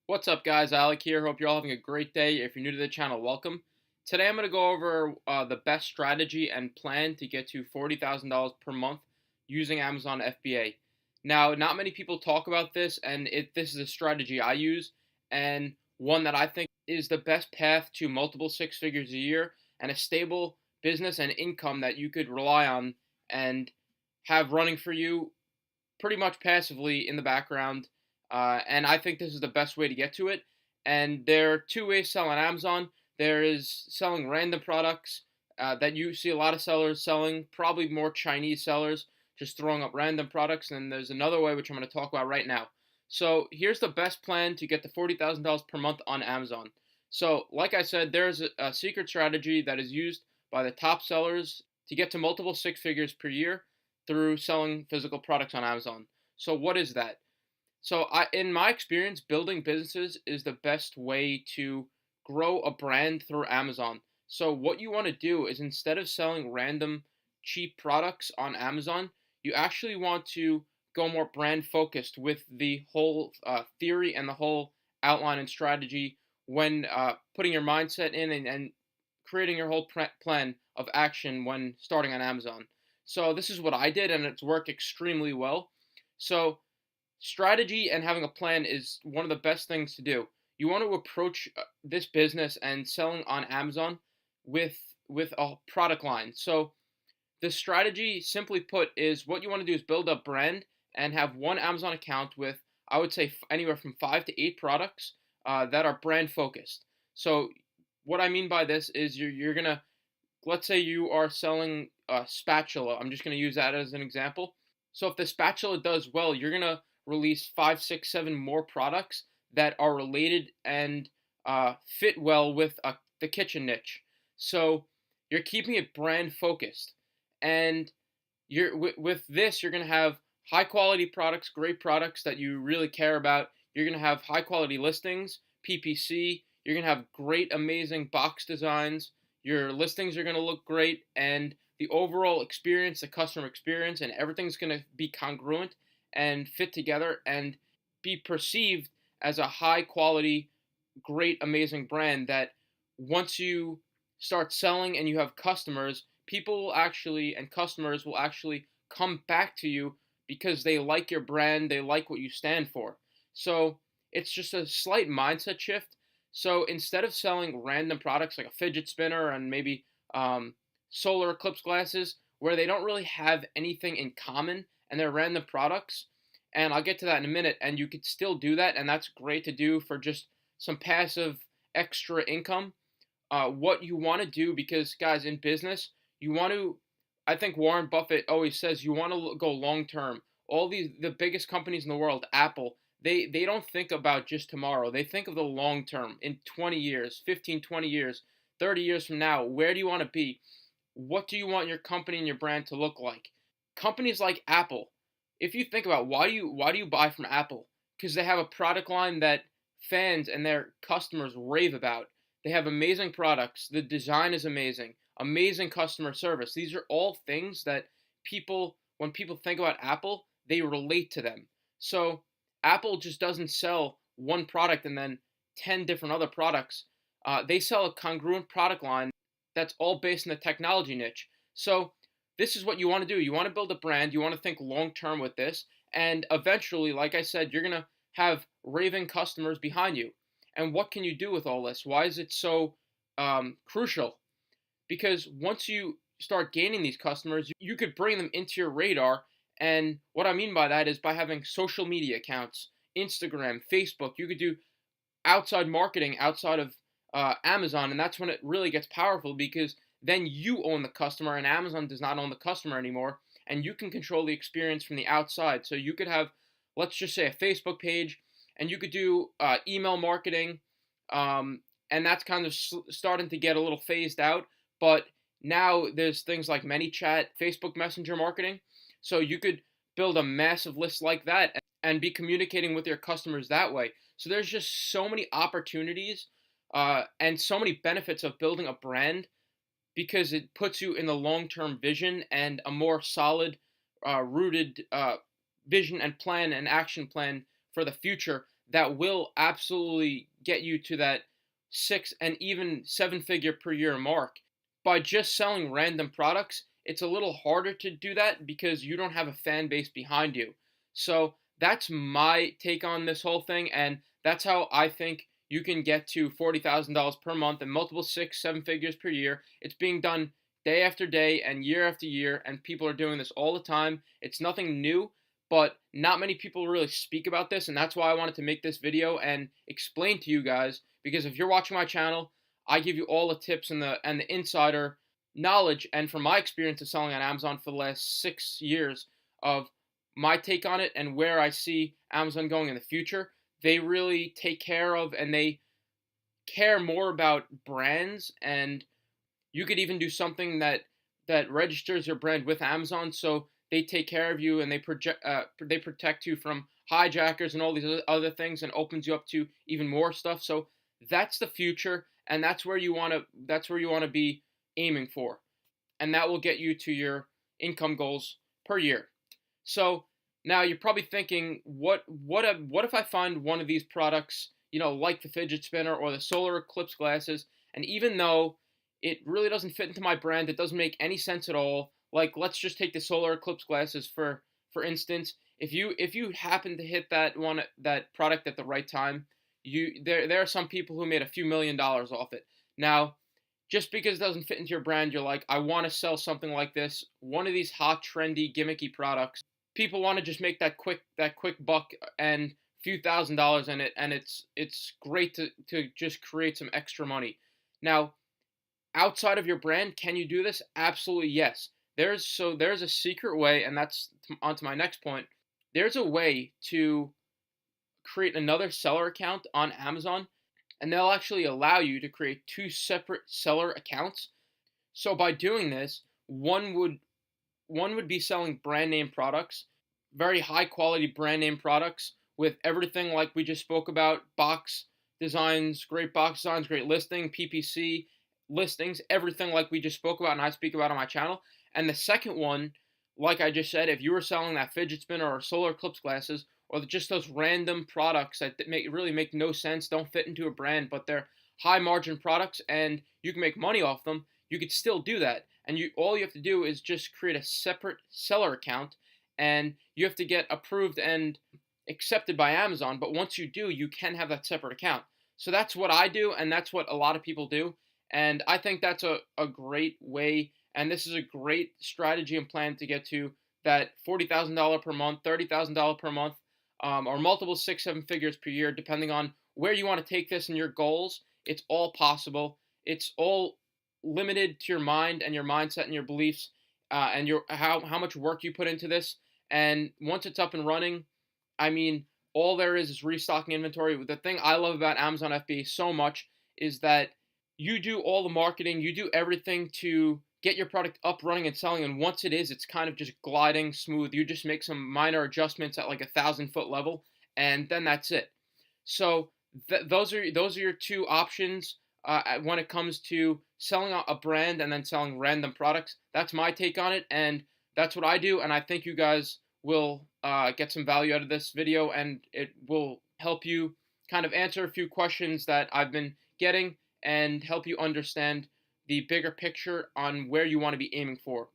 What's up, guys? Alec here. Hope you're all having a great day. If you're new to the channel, welcome. Today I'm going to go over the best strategy and plan to get to $40,000 per month using Amazon FBA. Now, not many people talk about this, and this is a strategy I use, and one that I think is the best path to multiple six figures a year and a stable business and income that you could rely on and have running for you pretty much passively in the background. And I think this is the best way to get to it. And there are two ways to sell on Amazon. There is selling random products that you see a lot of sellers selling, probably more Chinese sellers, just throwing up random products. And there's another way, which I'm going to talk about right now. So here's the best plan to get to $40,000 per month on Amazon. So, like I said, there's a secret strategy that is used by the top sellers to get to multiple six figures per year through selling physical products on Amazon. So what is that? So in my experience, building businesses is the best way to grow a brand through Amazon. So what you want to do is instead of selling random cheap products on Amazon, you actually want to go more brand focused with the whole theory and the whole outline and strategy when putting your mindset in and creating your whole plan of action when starting on Amazon. So this is what I did, and it's worked extremely well. So strategy and having a plan is one of the best things to do. You want to approach this business and selling on Amazon with a product line. So the strategy, simply put, is what you want to do is build a brand and have one Amazon account with, I would say, anywhere from 5 to 8 products that are brand focused. So what I mean by this is you're gonna, let's say you are selling a spatula. I'm just gonna use that as an example. So if the spatula does well, you're gonna release 5, 6, 7 more products that are related and fit well with the kitchen niche. So you're keeping it brand focused, and with this you're gonna have high quality products, great products that you really care about. You're gonna have high quality listings, PPC. You're gonna have great, amazing box designs. Your listings are gonna look great, and the overall experience, the customer experience, and everything's gonna be congruent and fit together and be perceived as a high quality, great, amazing brand that once you start selling and you have customers, people will actually, and customers will actually come back to you because they like your brand, they like what you stand for. So it's just a slight mindset shift. So instead of selling random products like a fidget spinner and maybe solar eclipse glasses, where they don't really have anything in common and they're random products, and I'll get to that in a minute, and you could still do that, and that's great to do for just some passive extra income. What you want to do, because guys, in business, you want to, I think Warren Buffett always says, you want to go long term. All the biggest companies in the world, Apple, they don't think about just tomorrow. They think of the long term. In 20 years, 15, 20 years, 30 years from now, where do you want to be? What do you want your company and your brand to look like? Companies like Apple, if you think about why do you buy from Apple? Because they have a product line that fans and their customers rave about. They have amazing products. The design is amazing. Amazing customer service. These are all things that people, when people think about Apple, they relate to them. So Apple just doesn't sell one product and then 10 different other products. They sell a congruent product line that's all based in the technology niche. So this is what you want to do. You want to build a brand. You want to think long term with this. And eventually, like I said, you're going to have raving customers behind you. And what can you do with all this? Why is it so crucial? Because once you start gaining these customers, you could bring them into your radar. And what I mean by that is by having social media accounts, Instagram, Facebook. You could do outside marketing outside of Amazon. And that's when it really gets powerful, because then you own the customer and Amazon does not own the customer anymore. And you can control the experience from the outside. So you could have, let's just say, a Facebook page, and you could do email marketing. And that's kind of starting to get a little phased out. But now there's things like ManyChat, Facebook Messenger marketing. So you could build a massive list like that and be communicating with your customers that way. So there's just so many opportunities and so many benefits of building a brand, because it puts you in the long-term vision and a more solid, rooted vision and plan and action plan for the future that will absolutely get you to that 6 and even 7 figure per year mark. By just selling random products, it's a little harder to do that because you don't have a fan base behind you. So that's my take on this whole thing, and that's how I think you can get to $40,000 per month and multiple 6, 7 figures per year. It's being done day after day and year after year, and people are doing this all the time. It's nothing new, but not many people really speak about this, and that's why I wanted to make this video and explain to you guys, because if you're watching my channel, I give you all the tips and the insider knowledge, and from my experience of selling on Amazon for the last 6 years, of my take on it and where I see Amazon going in the future. They really take care of, and they care more about brands, and you could even do something that registers your brand with Amazon, so they take care of you and they protect you from hijackers and all these other things, and opens you up to even more stuff. So that's the future, and that's where you want to be aiming for, and that will get you to your income goals per year. So now you're probably thinking, what if I find one of these products, like the fidget spinner or the solar eclipse glasses, and even though it really doesn't fit into my brand, it doesn't make any sense at all. Like, let's just take the solar eclipse glasses for instance. If you happen to hit that product at the right time, there are some people who made a few $1,000,000 off it. Now, just because it doesn't fit into your brand, you're like, I want to sell something like this, one of these hot, trendy, gimmicky products. People want to just make that quick buck and few $1,000s in it, and it's great to just create some extra money. Now, outside of your brand, can you do this? Absolutely yes. There's a secret way, and that's onto my next point. There's a way to create another seller account on Amazon, and they'll actually allow you to create two separate seller accounts. So by doing this, one would be selling brand name products, very high quality brand name products with everything like we just spoke about: box designs, great box designs, great listing, PPC listings, everything like we just spoke about and I speak about on my channel. And the second one, like I just said, if you were selling that fidget spinner or solar eclipse glasses, or just those random products that really make no sense, don't fit into a brand, but they're high margin products and you can make money off them, you could still do that. And all you have to do is just create a separate seller account, and you have to get approved and accepted by Amazon. But once you do, you can have that separate account. So that's what I do, and that's what a lot of people do. And I think that's a great way, and this is a great strategy and plan to get to that $40,000 per month, $30,000 per month, or multiple 6, 7 figures per year, depending on where you want to take this and your goals. It's all possible. It's all limited to your mind and your mindset and your beliefs, and how much work you put into this. And once it's up and running, I mean, all there is restocking inventory. The thing I love about Amazon FBA so much is that you do all the marketing, you do everything to get your product up, running, and selling. And once it is, it's kind of just gliding smooth. You just make some minor adjustments at like 1,000-foot level, and then that's it. So those are your two options when it comes to selling a brand and then selling random products. That's my take on it, and that's what I do. And I think you guys will get some value out of this video, and it will help you kind of answer a few questions that I've been getting, and help you understand the bigger picture on where you want to be aiming for.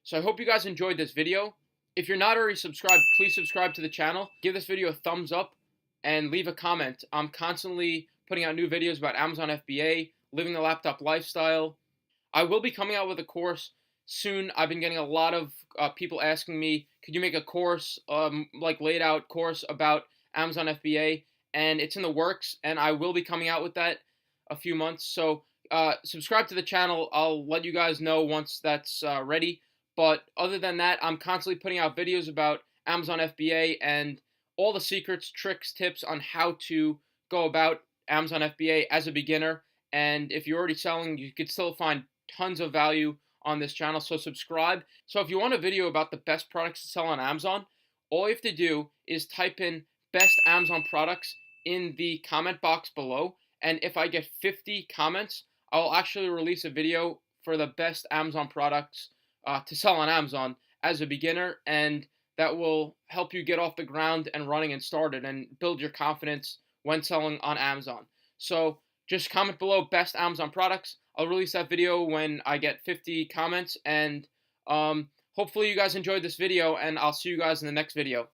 So I hope you guys enjoyed this video. If you're not already subscribed, please subscribe to the channel. Give this video a thumbs up and leave a comment. I'm constantly putting out new videos about Amazon FBA, living the laptop lifestyle. I will be coming out with a course soon. I've been getting a lot of people asking me, could you make a course, like laid out course about Amazon FBA? And it's in the works, and I will be coming out with that a few months. So subscribe to the channel. I'll let you guys know once that's ready. But other than that, I'm constantly putting out videos about Amazon FBA and all the secrets, tricks, tips on how to go about Amazon FBA as a beginner. And if you're already selling, you could still find tons of value on this channel. So subscribe. So if you want a video about the best products to sell on Amazon, all you have to do is type in best Amazon products in the comment box below. And if I get 50 comments, I'll actually release a video for the best Amazon products to sell on Amazon as a beginner. And that will help you get off the ground and running and started and build your confidence when selling on Amazon. So just comment below best Amazon products. I'll release that video when I get 50 comments, and hopefully you guys enjoyed this video, and I'll see you guys in the next video.